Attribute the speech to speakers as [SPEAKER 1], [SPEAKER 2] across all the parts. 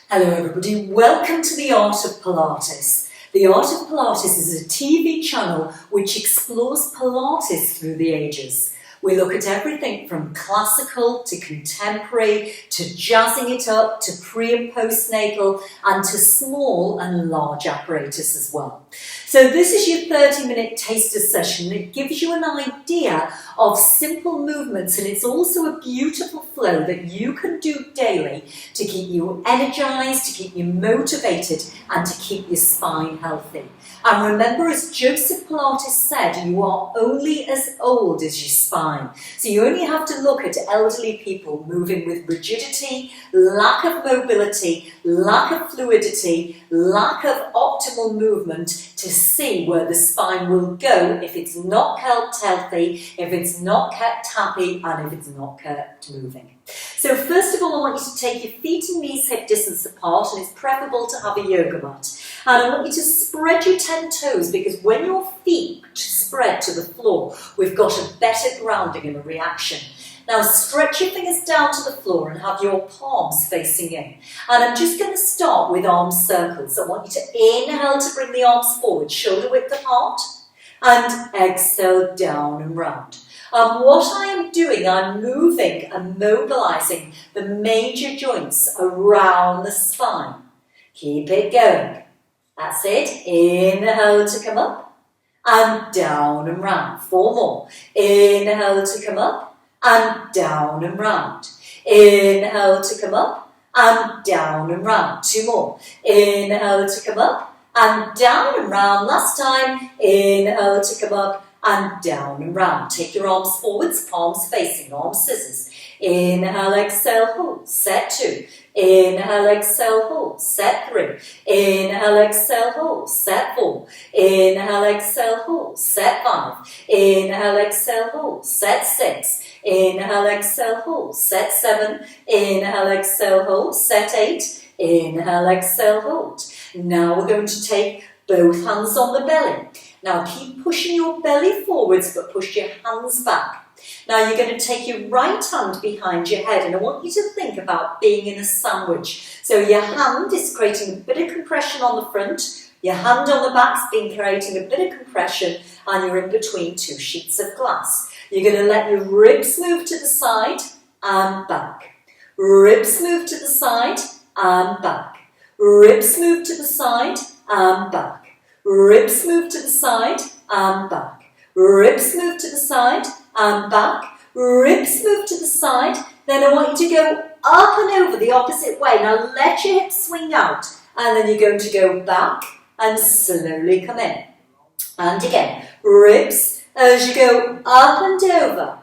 [SPEAKER 1] Hello everybody, welcome to The Art of Pilates. The Art of Pilates is a TV channel which explores Pilates through the ages. We look at everything from classical to contemporary to jazzing it up to pre and postnatal and to small and large apparatus as well. So this is your 30-minute taster session. It gives you an idea of simple movements, and it's also a beautiful flow that you can do daily to keep you energized, to keep you motivated and to keep your spine healthy. And remember, as Joseph Pilates said, you are only as old as your spine. So you only have to look at elderly people moving with rigidity, lack of mobility, lack of fluidity, lack of optimal movement to see where the spine will go if it's not kept healthy, if it's not kept happy, and if it's not kept moving. So first of all, I want you to take your feet and knees hip distance apart, and it's preferable to have a yoga mat. And I want you to spread your 10 toes, because when your feet spread to the floor, we've got a better grounding and a reaction. Now stretch your fingers down to the floor and have your palms facing in. And I'm just going to start with arm circles. I want you to inhale to bring the arms forward, shoulder width apart, and exhale down and round. What I am doing, I'm moving and mobilizing the major joints around the spine. Keep it going. That's it. Inhale to come up and down and round. 4 more. Inhale to come up and down and round. Inhale to come up and down and round. 2 more. Inhale to come up and down and round. Last time. Inhale to come up and down and round. Take your arms forwards, palms facing, arms scissors. Inhale, exhale, hold. Set 2. Inhale, exhale, hold. Set 3. Inhale, exhale, hold. Set 4. Inhale, exhale, hold. Set 5. Inhale, exhale, hold. Set 6. Inhale, exhale, hold. Set 7. Inhale, exhale, hold. Set 8. Inhale, exhale, hold. Now we're going to take both hands on the belly. Now keep pushing your belly forwards, but push your hands back. Now you're going to take your right hand behind your head, and I want you to think about being in a sandwich. So your hand is creating a bit of compression on the front, your hand on the back's been creating a bit of compression, and you're in between 2 sheets of glass. You're going to let your ribs move to the side and back. Ribs move to the side and back. Ribs move to the side and back. Ribs move to the side and back. Ribs move to the side and back. Ribs move to the side. Then I want you to go up and over the opposite way. Now let your hips swing out. And then you're going to go back and slowly come in. And again, ribs as you go up and over.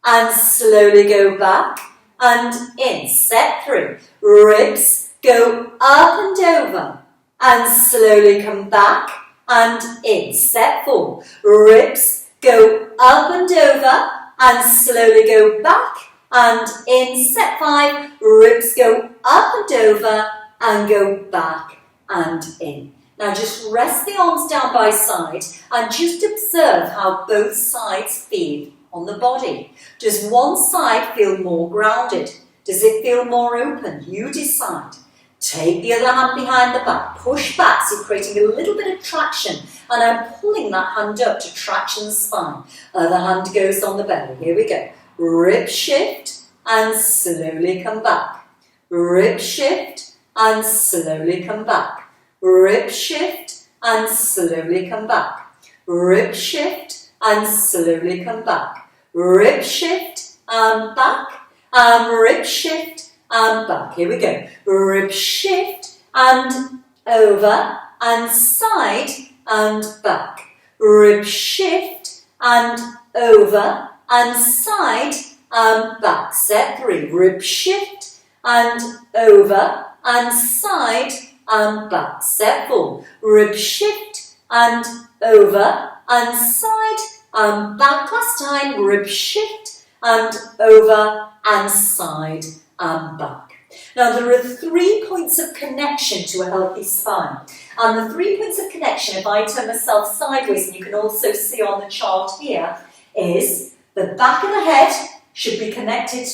[SPEAKER 1] And slowly go back and in. Set 3. Ribs go up and over. And slowly come back and in. Set 4. Ribs go up and over and slowly go back and in. Set 5. Ribs go up and over and go back and in. Now just rest the arms down by side and just observe how both sides feel on the body. Does one side feel more grounded? Does it feel more open? You decide. Take the other hand behind the back, push back, so you're creating a little bit of traction, and I'm pulling that hand up to traction the spine. Other hand goes on the belly. Here we go. Rib shift and slowly come back. Rib shift and slowly come back. Rib shift and slowly come back. Rib shift and slowly come back. Rib shift and back, and rib shift and back. Here we go. Rib shift and over and side and back. Rib shift and over and side and back. Set 3. Rib shift and over and side and back. Set 4. Rib shift and over and side and back. Last time. Rib shift and over and side and back. Now there are 3 points of connection to a healthy spine. And the 3 points of connection, if I turn myself sideways, and you can also see on the chart here, is the back of the head should be connected,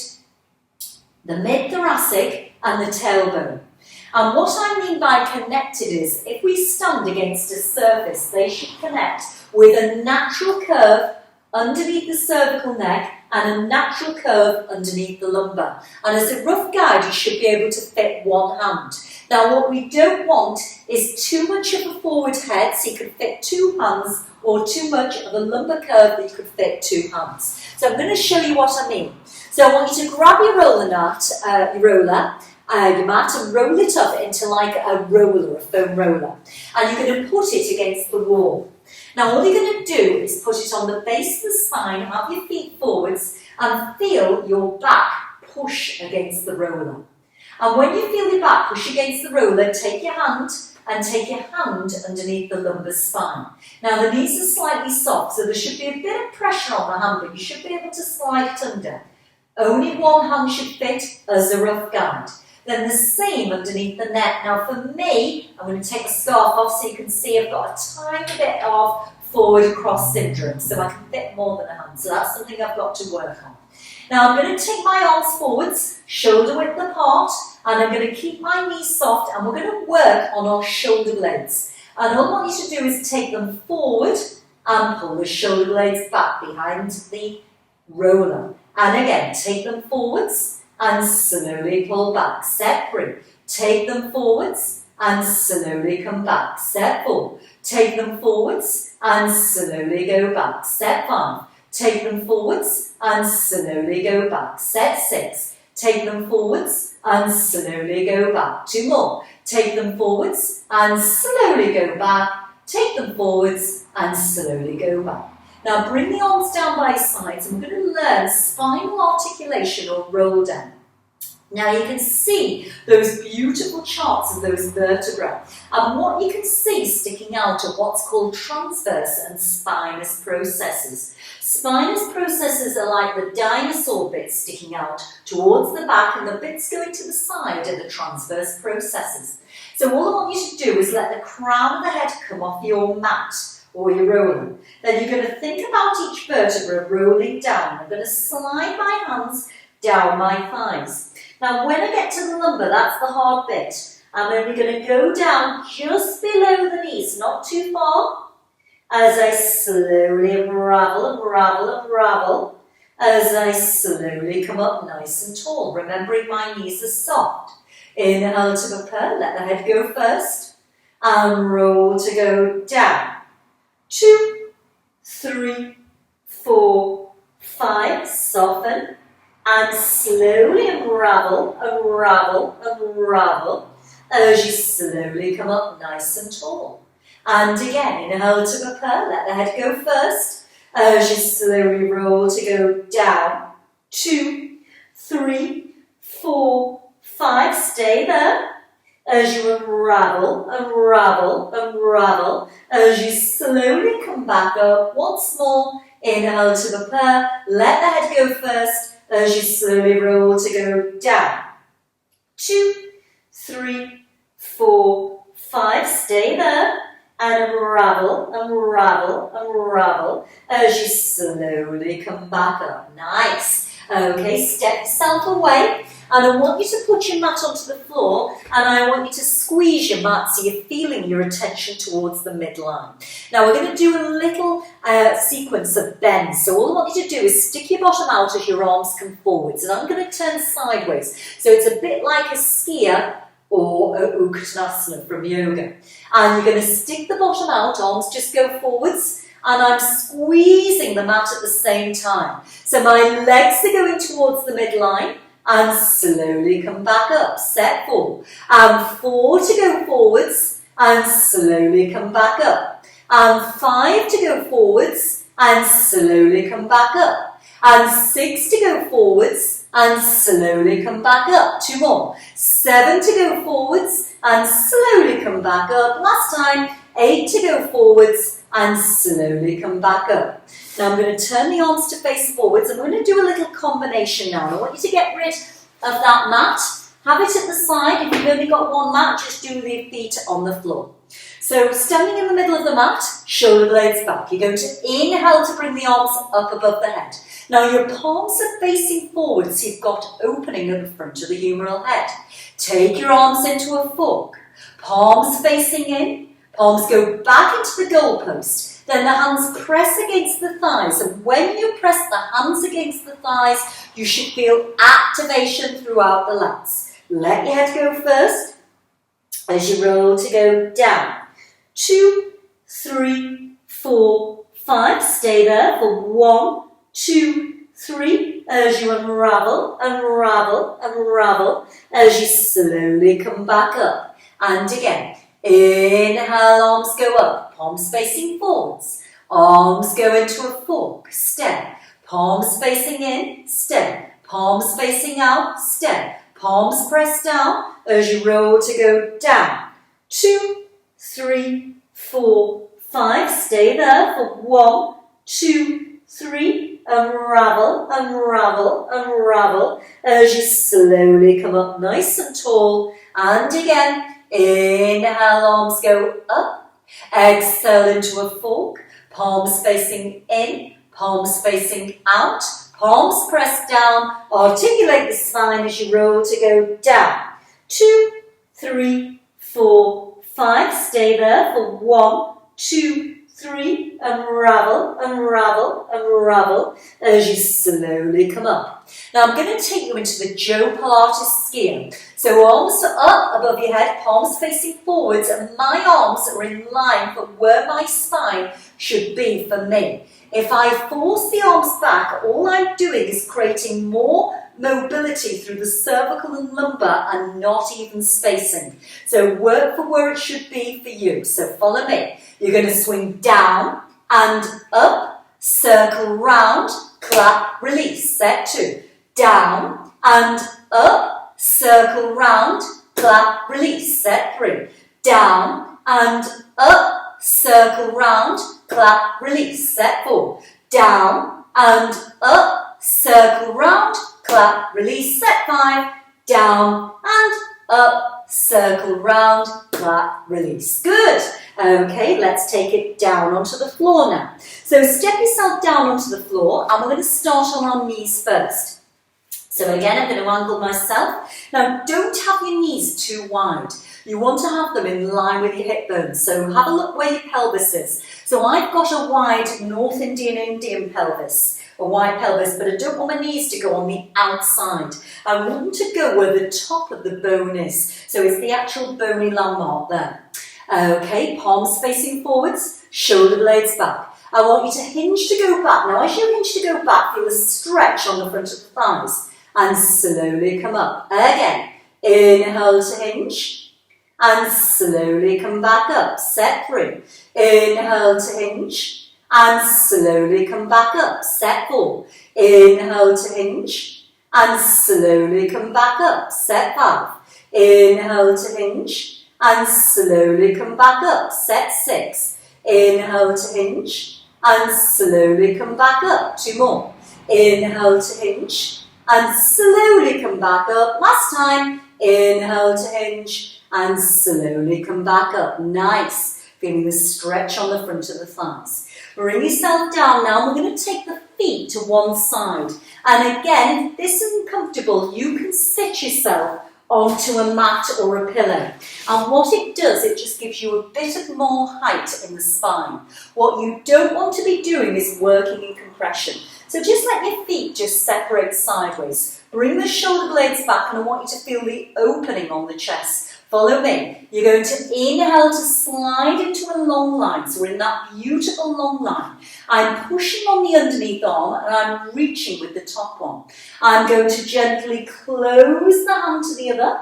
[SPEAKER 1] the mid-thoracic and the tailbone. And what I mean by connected is, if we stand against a surface, they should connect with a natural curve underneath the cervical neck and a natural curve underneath the lumbar. And as a rough guide, you should be able to fit one hand. Now, what we don't want is too much of a forward head, so you could fit two hands, or too much of a lumbar curve that you could fit two hands. So I'm going to show you what I mean. So I want you to grab your your mat, and roll it up into like a roller, a foam roller. And you're going to put it against the wall. Now all you're going to do is put it on the base of the spine, have your feet forwards, and feel your back push against the roller. And when you feel your back push against the roller, take your hand and take your hand underneath the lumbar spine. Now the knees are slightly soft, so there should be a bit of pressure on the hand, but you should be able to slide it under. Only one hand should fit as a rough guide. Then the same underneath the neck. Now for me, I'm going to take the scarf off so you can see I've got a tiny bit of forward cross syndrome, so I can fit more than a hand. So that's something I've got to work on. Now I'm going to take my arms forwards, shoulder width apart, and I'm going to keep my knees soft, and we're going to work on our shoulder blades. And all I want you to do is take them forward and pull the shoulder blades back behind the roller. And again, take them forwards and slowly pull back. Set 3. Take them forwards and slowly come back. Set 4. Take them forwards and slowly go back. Set 5. Take them forwards and slowly go back. Set 6. Take them forwards and slowly go back. 2 more. Take them forwards and slowly go back. Take them forwards and slowly go back. Now bring the arms down by your sides, and we're going to learn spinal articulation or roll down. Now you can see those beautiful charts of those vertebrae, and what you can see sticking out are what's called transverse and spinous processes. Spinous processes are like the dinosaur bits sticking out towards the back, and the bits going to the side are the transverse processes. So all I want you to do is let the crown of the head come off your mat or your roller. Then you're going to think about each vertebra rolling down. I'm going to slide my hands down my thighs. Now when I get to the lumbar, that's the hard bit, I'm only going to go down just below the knees, not too far, as I slowly unravel, unravel, unravel, as I slowly come up nice and tall, remembering my knees are soft. Inhale to prepare, let the head go first, and roll to go down. 2, 3, 4, 5, soften, and slowly unravel, unravel, unravel, as you slowly come up nice and tall. And again, inhale to prepare, let the head go first, as you slowly roll to go down. 2, 3, 4, 5, stay there, as you unravel, unravel, unravel, as you slowly come back up. Once more, inhale to prepare, let the head go first, as you slowly roll to go down. 2, 3, 4, 5, stay there, and unravel, unravel, unravel, as you slowly come back up. Nice. Okay, step yourself away. And I want you to put your mat onto the floor, and I want you to squeeze your mat so you're feeling your attention towards the midline. Now we're going to do a little sequence of bends. So all I want you to do is stick your bottom out as your arms come forwards, and I'm going to turn sideways. So it's a bit like a skier or a Uttanasana from yoga. And you're going to stick the bottom out, arms just go forwards, and I'm squeezing the mat at the same time. So my legs are going towards the midline, and slowly come back up. Set 4. And 4 to go forwards, and slowly come back up. And 5 to go forwards, and slowly come back up. And 6 to go forwards, and slowly come back up. 2 more. 7 to go forwards, and slowly come back up. Last time. 8 to go forwards, and slowly come back up. Now I'm going to turn the arms to face forwards. I'm going to do a little combination now. I want you to get rid of that mat. Have it at the side. If you've only got one mat, just do the feet on the floor. So standing in the middle of the mat, shoulder blades back. You're going to inhale to bring the arms up above the head. Now your palms are facing forward, so you've got opening at the front of the humeral head. Take your arms into a fork. Palms facing in. Palms go back into the goalpost. Then the hands press against the thighs. And when you press the hands against the thighs, you should feel activation throughout the lats. Let your head go first as you roll to go down. 2, 3, 4, 5. Stay there for 1, 2, 3. As you unravel, unravel, unravel. As you slowly come back up. And again. Inhale, arms go up. Palms facing forwards. Arms go into a fork. Step. Palms facing in. Step. Palms facing out. Step. Palms press down as you roll to go down. 2, 3, 4, 5. Stay there for 1, 2, 3. Unravel, unravel, unravel as you slowly come up nice and tall. And again, inhale, arms go up. Exhale into a fork. Palms facing in, palms facing out. Palms press down, articulate the spine as you roll to go down. 2, 3, 4, 5. Stay there for 1, 2, 3. Unravel, unravel, unravel as you slowly come up. Now I'm going to take you into the Joe Pilates skier. So arms are up above your head, palms facing forwards, and my arms are in line for where my spine should be for me. If I force the arms back, all I'm doing is creating more mobility through the cervical and lumbar and not even spacing. So work for where it should be for you. So follow me. You're going to swing down and up, circle round, clap, release. Set 2. Down and up, circle round, clap, release. Set 3. Down and up, circle round, clap, release. Set 4. Down and up, circle round, clap, release. Set 5. Down and up, circle round, clap, release. Good. Okay, let's take it down onto the floor now. So step yourself down onto the floor and we're going to start on our knees first. So again, I'm going to angle myself. Now, don't have your knees too wide. You want to have them in line with your hip bones. So have a look where your pelvis is. So I've got a wide North Indian pelvis, a wide pelvis, but I don't want my knees to go on the outside. I want to go where the top of the bone is. So it's the actual bony landmark there. Okay, palms facing forwards, shoulder blades back. I want you to hinge to go back. Now, as you hinge to go back, feel a stretch on the front of the thighs. And slowly come up. Again, inhale to hinge and slowly come back up. Set 3. Inhale to hinge and slowly come back up. Set 4. Inhale to hinge and slowly come back up. Set 5. Inhale to hinge and slowly come back up. Set 6. Inhale to hinge and slowly come back up. 2 more. Inhale to hinge and slowly come back up. Last time. Inhale to hinge and slowly come back up. Nice. Feeling the stretch on the front of the thighs. Bring yourself down now. We're going to take the feet to one side. And again, if this isn't comfortable, you can sit yourself onto a mat or a pillow. And what it does, it just gives you a bit of more height in the spine. What you don't want to be doing is working in compression. So just let your feet just separate sideways. Bring the shoulder blades back and I want you to feel the opening on the chest. Follow me. You're going to inhale to slide into a long line. So we're in that beautiful long line. I'm pushing on the underneath arm and I'm reaching with the top one. I'm going to gently close the hand to the other.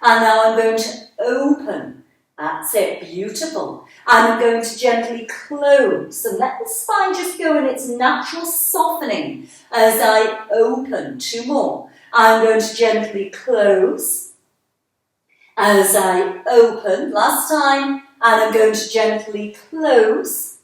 [SPEAKER 1] And now I'm going to open. That's it. Beautiful. And I'm going to gently close. And let the spine just go in its natural softening as I open. 2 more. I'm going to gently close. As I open, last time, and I'm going to gently close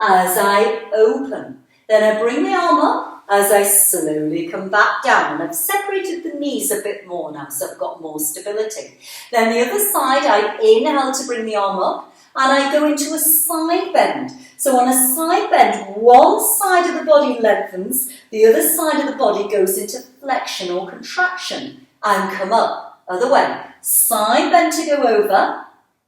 [SPEAKER 1] as I open. Then I bring the arm up, as I slowly come back down. And I've separated the knees a bit more now, so I've got more stability. Then the other side, I inhale to bring the arm up, and I go into a side bend. So on a side bend, one side of the body lengthens, the other side of the body goes into flexion or contraction, and come up. Other way. Side bend to go over,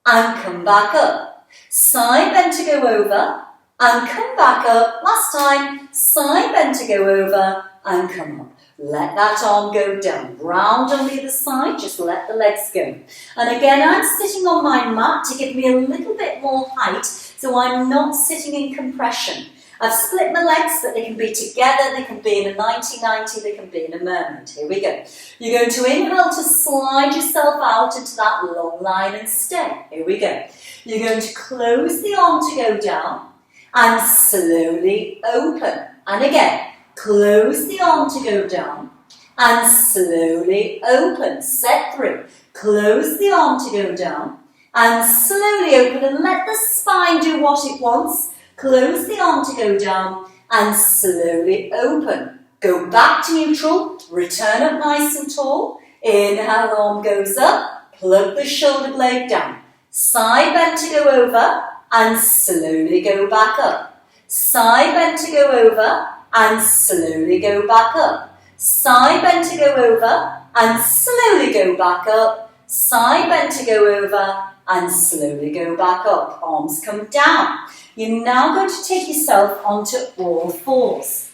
[SPEAKER 1] and come back up. Side bend to go over, and come back up. Last time, side bend to go over, and come up. Let that arm go down. Round on the other side, just let the legs go. And again, I'm sitting on my mat to give me a little bit more height, so I'm not sitting in compression. I've split my legs, but they can be together, they can be in a 90-90, they can be in a mermaid. Here we go. You're going to inhale to slide yourself out into that long line and stay. Here we go. You're going to close the arm to go down and slowly open. And again, close the arm to go down and slowly open. Set 3. Close the arm to go down and slowly open, and let the spine do what it wants. Close the arm to go down and slowly open. Go back to neutral, return up nice and tall. Inhale, arm goes up, plug the shoulder blade down. Side bend to go over and slowly go back up. Side bend to go over and slowly go back up. Side bend to go over and slowly go back up. Side bend to go over and slowly go back up. Arms come down. You're now going to take yourself onto all fours.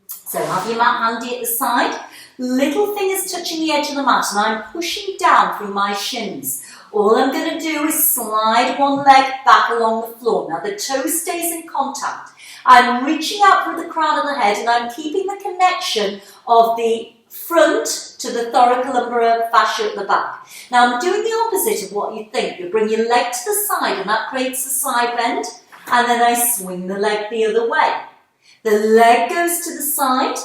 [SPEAKER 1] So have your mat handy at the side. Little fingers touching the edge of the mat, and I'm pushing down through my shins. All I'm going to do is slide one leg back along the floor. Now the toe stays in contact. I'm reaching out through the crown of the head, and I'm keeping the connection of the front to the thoracolumbar fascia at the back. Now I'm doing the opposite of what you think. You bring your leg to the side, and that creates a side bend, and then I swing the leg the other way. The leg goes to the side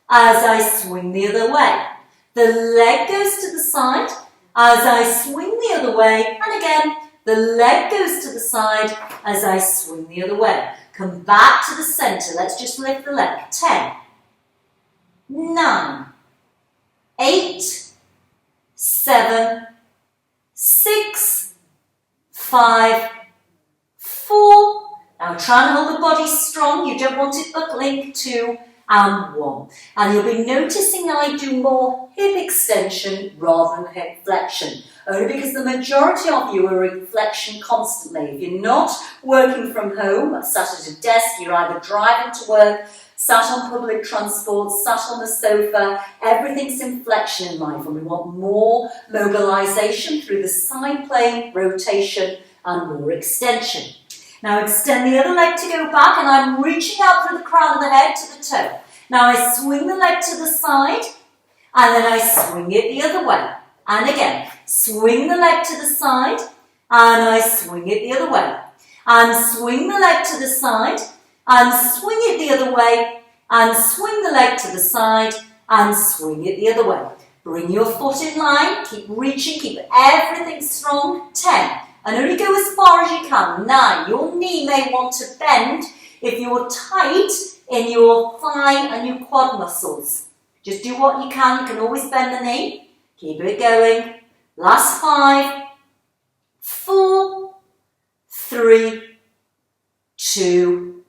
[SPEAKER 1] as I swing the other way. The leg goes to the side as I swing the other way, and again, the leg goes to the side as I swing the other way. Come back to the center. Let's just lift the leg. 10, 9, 8, 7, 6, 5, 4. Now try and hold the body strong. You don't want it buckling. 2 and 1. And you'll be noticing I do more hip extension rather than hip flexion. Only because the majority of you are in flexion constantly. If you're not working from home, sat at a desk, you're either driving to work, sat on public transport, sat on the sofa, everything's in flexion in life, and we want more mobilization through the side plane, rotation, and more extension. Now extend the other leg to go back, and I'm reaching out through the crown of the head to the toe. Now I swing the leg to the side, and then I swing it the other way. And again, swing the leg to the side, and I swing it the other way. And swing the leg to the side, and swing it the other way, and swing the leg to the side, and swing it the other way. Bring your foot in line, keep reaching, keep everything strong. 10, and only go as far as you can. 9, your knee may want to bend if you're tight in your thigh and your quad muscles. Just do what you can always bend the knee. Keep it going. Last 5, 4, 3, 2,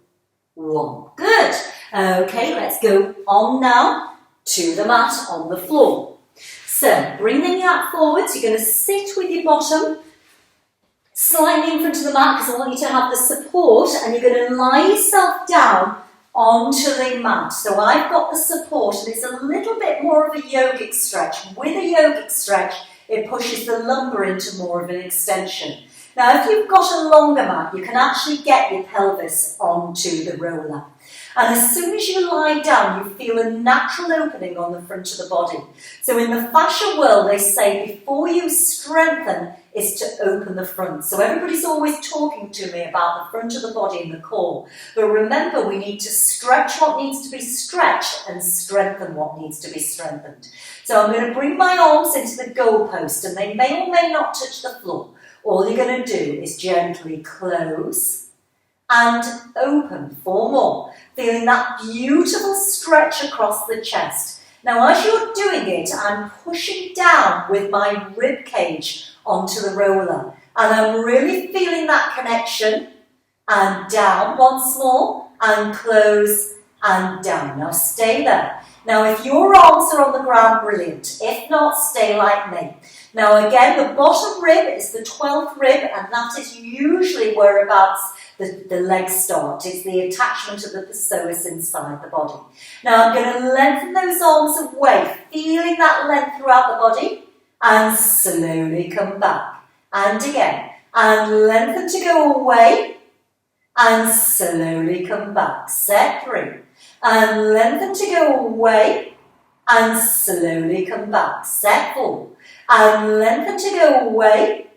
[SPEAKER 1] 1. Good. Okay, let's go on now to the mat on the floor. So, bring the knee out forwards. You're going to sit with your bottom slightly in front of the mat because I want you to have the support, and you're going to lie yourself down onto the mat. So I've got the support, and it's a little bit more of a yogic stretch. With a yogic stretch, it pushes the lumbar into more of an extension. Now, if you've got a longer mat, you can actually get your pelvis onto the roller. And as soon as you lie down, you feel a natural opening on the front of the body. So in the fascia world, they say before you strengthen is to open the front. So everybody's always talking to me about the front of the body and the core. But remember, we need to stretch what needs to be stretched and strengthen what needs to be strengthened. So I'm going to bring my arms into the goalpost, and they may or may not touch the floor. All you're going to do is gently close and open. 4 more. Feeling that beautiful stretch across the chest. Now as you're doing it, I'm pushing down with my rib cage onto the roller. And I'm really feeling that connection. And down once more, and close, and down. Now stay there. Now if your arms are on the ground, brilliant. If not, stay like me. Now again, the bottom rib is the 12th rib, and that is usually whereabouts the legs start. It's the attachment of the psoas inside the body. Now I'm going to lengthen those arms away, feeling that length throughout the body, and slowly come back. And again, and lengthen to go away, and slowly come back. Set 3. And lengthen to go away, and slowly come back. Set 4. And lengthen to go away,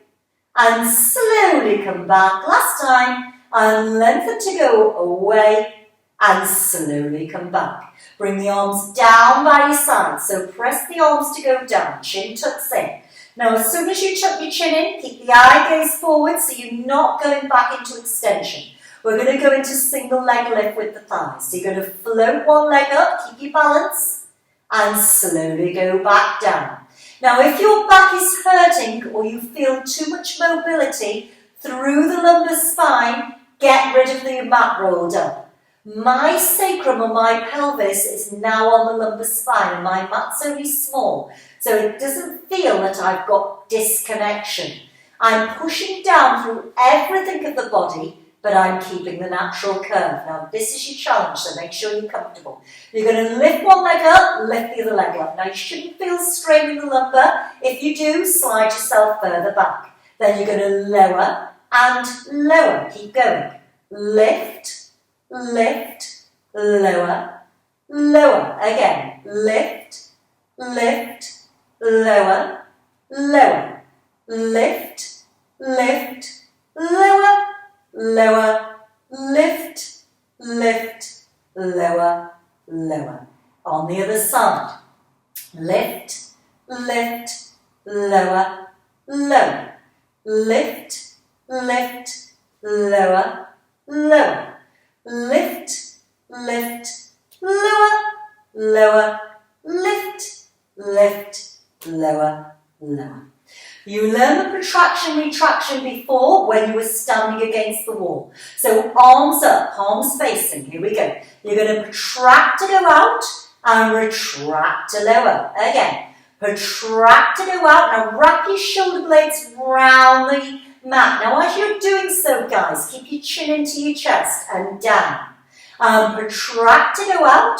[SPEAKER 1] and slowly come back. Last time. And lengthen to go away, and slowly come back. Bring the arms down by your side. So press the arms to go down. Chin tucks in. Now as soon as you tuck your chin in, keep the eye gaze forward so you're not going back into extension. We're going to go into single leg lift with the thighs. So you're going to float one leg up, keep your balance, and slowly go back down. Now if your back is hurting or you feel too much mobility through the lumbar spine, get rid of the mat rolled up. My sacrum or my pelvis is now on the lumbar spine and my mat's only small, so it doesn't feel that I've got disconnection. I'm pushing down through everything of the body, but I'm keeping the natural curve. Now this is your challenge, so make sure you're comfortable. You're going to lift one leg up, lift the other leg up. Now you shouldn't feel strain in the lumbar. If you do, slide yourself further back. Then you're going to lower and lower. Keep going. Lift, lift, lower, lower. Again, lift, lift, lower, lower. Lift, lift, lower, lower, lift, lift, lower, lower. On the other side. Lift, lift, lower, lower. Lift, lift, lower, lower. Lift, lift, lower, lower. Lift, lift, lower, lower. You learned the protraction, retraction before when you were standing against the wall. So arms up, palms facing. Here we go. You're going to protract to go out and retract to lower. Again, protract to go out. Now wrap your shoulder blades round the mat. Now as you're doing so, guys, keep your chin into your chest and down. Protract to go out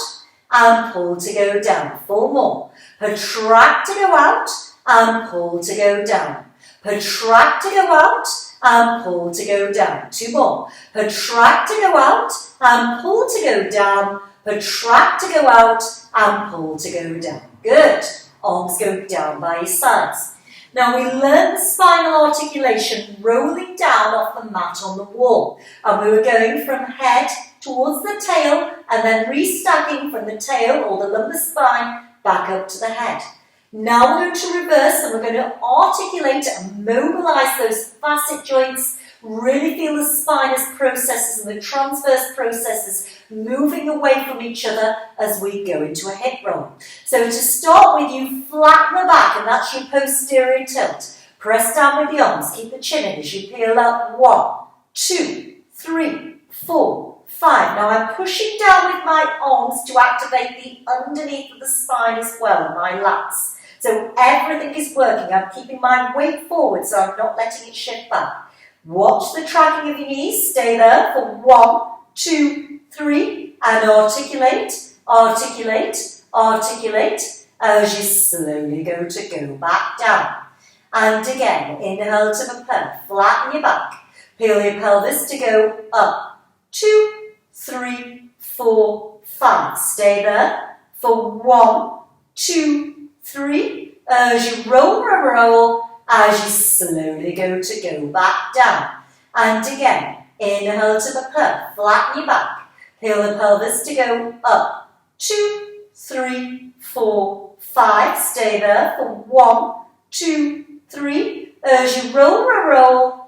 [SPEAKER 1] and pull to go down. 4 more. Protract to go out and pull to go down. Protract to go out and pull to go down. 2 more. Protract to go out and pull to go down. Protract to go out and pull to go down. Good. Arms go down by your sides. Now we learned the spinal articulation rolling down off the mat on the wall. And we were going from head towards the tail and then restacking from the tail or the lumbar spine back up to the head. Now we're going to reverse and we're going to articulate and mobilize those facet joints, really feel the spinous processes and the transverse processes moving away from each other as we go into a hip roll. So to start with, you flatten the back and that's your posterior tilt. Press down with the arms, keep the chin in as you peel up. 1, 2, 3, 4, 5. Now I'm pushing down with my arms to activate the underneath of the spine as well, and my lats. So everything is working. I'm keeping my weight forward, so I'm not letting it shift back. Watch the tracking of your knees. Stay there for 1, 2, 3, and articulate, articulate, articulate as you slowly go back down. And again, inhale to prepare. Flatten your back. Peel your pelvis to go up. 2, 3, 4, 5. Stay there for 1, 2, 3, as you roll, as you slowly go back down. And again, inhale to prepare, flatten your back, peel the pelvis to go up. 2, 3, 4, 5, stay there for 1, 2, 3, as you roll,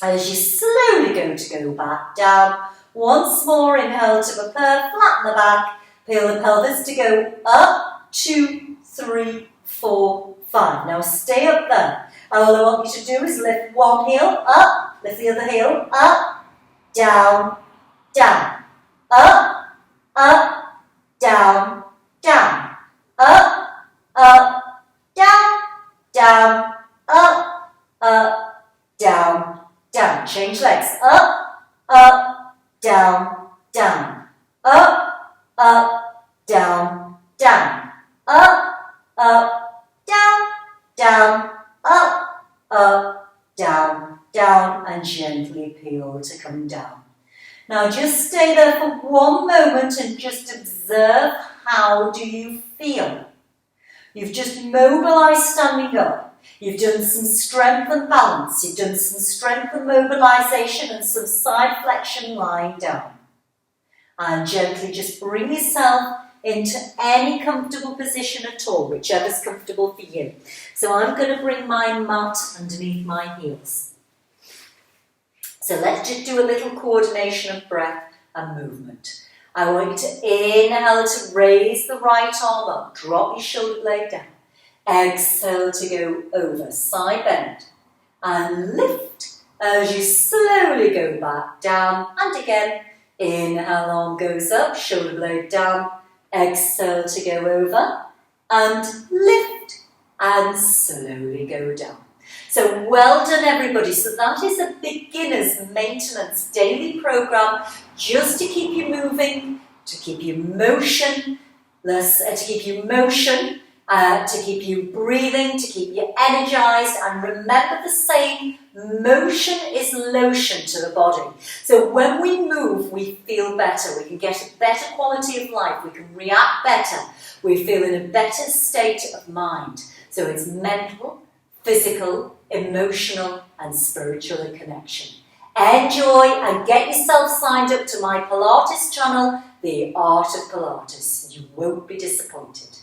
[SPEAKER 1] As you slowly go back down, once more inhale to prepare, flatten the back, peel the pelvis to go up, 2, 3, 4, 5. Now stay up there. All I want you to do is lift one heel up, lift the other heel up, down, down, up, up, down, down, up, up, down, down, up, up, down, down. Change legs. Up, up, down, down, up, up, down, down, up, up, down, down, up, up, down, down, and gently peel to come down. Now just stay there for one moment and just observe, how do you feel? You've just mobilized standing up. You've done some strength and balance. You've done some strength and mobilization and some side flexion lying down. And gently just bring yourself into any comfortable position at all, whichever's comfortable for you. So I'm going to bring my mat underneath my heels. So let's just do a little coordination of breath and movement. I want you to inhale to raise the right arm up, drop your shoulder blade down. Exhale to go over, side bend, and lift as you slowly go back down. And again, inhale, arm goes up, shoulder blade down. Exhale to go over, and lift, and slowly go down. So well done everybody. So that is a beginner's maintenance daily program just to keep you moving, to keep you motion, to keep you breathing, to keep you energized. And remember the saying, motion is lotion to the body. So when we move, we feel better. We can get a better quality of life. We can react better. We feel in a better state of mind. So it's mental, physical, emotional and spiritual connection. Enjoy and get yourself signed up to my Pilates channel, The Art of Pilates. You won't be disappointed.